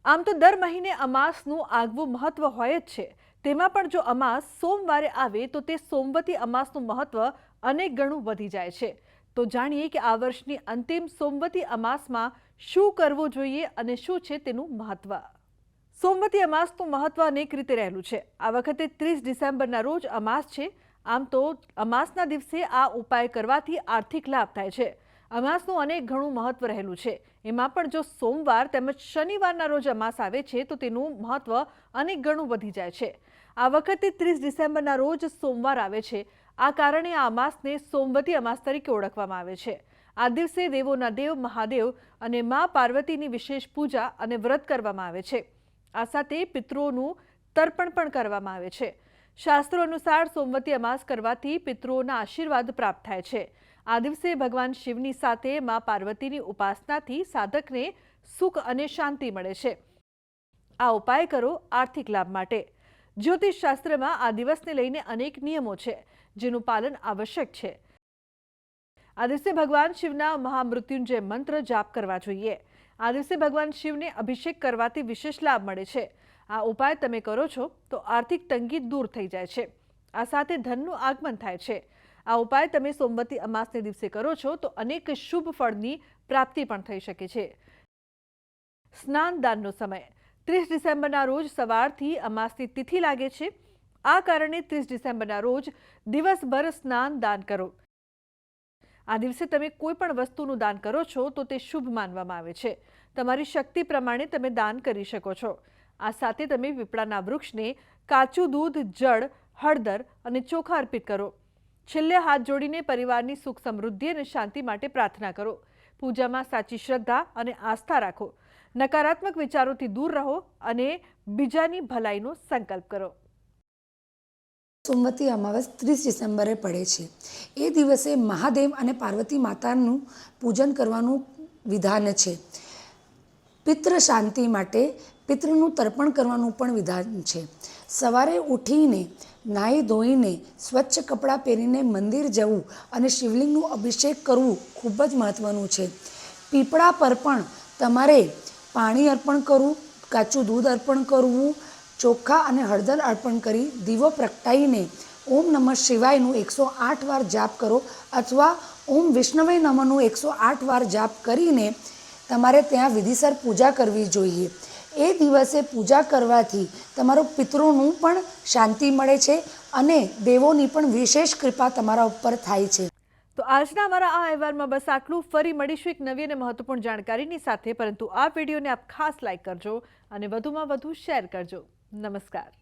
આમ તો દર મહિને અમાસનું આગવું મહત્વ હોય જ છે। તેમાં પણ જો અમાસ સોમવારે આવે તો તે સોમવતી અમાસનું મહત્વ અનેક ગણું વધી જાય છે। તો જાણીએ કે આ વર્ષની અંતિમ સોમવતી અમાસમાં શું કરવું જોઈએ અને શું છે તેનું મહત્વ। સોમવતી અમાસનું મહત્વ અનેક રીતે રહેલું છે। આ વખતે 30 ડિસેમ્બરના રોજ અમાસ છે। આમ તો અમાસના દિવસે આ ઉપાય કરવાથી આર્થિક લાભ થાય છે। અમાસનું અનેક ઘણું મહત્વ રહેલું છે। એમાં પણ જો સોમવાર તેમજ શનિવારના રોજ અમાસ આવે છે તો તેનું મહત્વ અનેક ગણું વધી જાય છે। આ વખતે 30 ડિસેમ્બરના રોજ સોમવાર આવે છે। આ કારણે આ અમાસને સોમવતી અમાસ તરીકે ઓળખવામાં આવે છે। આ દિવસે દેવોના દેવ મહાદેવ અને મા પાર્વતીની વિશેષ પૂજા અને વ્રત કરવામાં આવે છે। આ સાથે પિતૃઓનું તર્પણ પણ કરવામાં આવે છે। શાસ્ત્રો અનુસાર સોમવતી અમાસ કરવાથી પિતૃઓના આશીર્વાદ પ્રાપ્ત થાય છે। આ દિવસે ભગવાન શિવની સાથે મા પાર્વતીની ઉપાસનાથી સાધકને સુખ અને શાંતિ મળે છે। આ ઉપાય કરો આર્થિક લાભ માટે। જ્યોતિષ શાસ્ત્રમાં આ દિવસને લઈને અનેક નિયમો છે જેનું પાલન આવશ્યક છે। આ દિવસે ભગવાન શિવના મહામૃત્યુંજય મંત્ર જાપ કરવા જોઈએ। આ દિવસે ભગવાન શિવને અભિષેક કરવાથી વિશેષ લાભ મળે છે। આ ઉપાય તમે કરો છો તો આર્થિક તંગી દૂર થઈ જાય છે। આ સાથે ધનનું આગમન થાય છે। આ ઉપાય તમે સોમવતી અમાસને દિવસે કરો છો તો અનેક શુભ ફળની પ્રાપ્તિ પણ થઈ શકે છે। સ્નાન દાનનો સમય 30 ડિસેમ્બરના રોજ સવારથી અમાસની તિથિ લાગે છે। આ કારણે 30 ડિસેમ્બરના રોજ દિવસભર સ્નાન દાન કરો। આ દિવસે તમે કોઈ પણ વસ્તુનું દાન કરો છો તો તે શુભ માનવામાં આવે છે। તમારી શક્તિ પ્રમાણે તમે દાન કરી શકો છો। આ સાથે તમે પીપળાના વૃક્ષને કાચું દૂધ, જળ, હળદર અને ચોખા અર્પિત કરો। છેલ્લે હાથ જોડીને પરિવારની સુખ સમૃદ્ધિ અને શાંતિ માટે પ્રાર્થના કરો। પૂજામાં સાચી શ્રદ્ધા અને આસ્થા રાખો। નકારાત્મક વિચારોથી દૂર રહો અને બીજાની ભલાઈનો સંકલ્પ કરો। સોમવતી અમાવસ 30 ડિસેમ્બરે પડે છે। એ દિવસે મહાદેવ અને પાર્વતી માતાનું પૂજન કરવાનું વિધાન છે। પિતૃ શાંતિ માટે પિતૃનું તર્પણ કરવાનું પણ વિધાન છે। સવારે ઉઠીને નાહી ધોઈને સ્વચ્છ કપડાં પહેરીને મંદિર જવું અને શિવલિંગનું અભિષેક કરવું ખૂબ જ મહત્ત્વનું છે। પીપળા પર પણ તમારે પાણી અર્પણ કરવું, કાચું દૂધ અર્પણ કરવું, ચોખા અને હળદર અર્પણ કરી દીવો પ્રગટાવીને ઓમ નમઃ શિવાયનું 108 વાર જાપ કરો અથવા ઓમ વિષ્ણવે નમઃનું 108 વાર જાપ કરીને તમારે ત્યાં વિધિસર પૂજા કરવી જોઈએ। એ દિવસે પૂજા કરવાથી તમારું પિતૃનું પણ શાંતિ મળે છે અને દેવોની પણ વિશેષ કૃપા તમારા ઉપર થાય છે। તો આજના અમારા આ અહેવાલમાં બસ આટલું। ફરી મળીશું એક નવી અને મહત્વપૂર્ણ જાણકારીની સાથે, પરંતુ આ વિડીયોને આપ ખાસ લાઈક કરજો અને વધુમાં વધુ શેર કરજો। નમસ્કાર।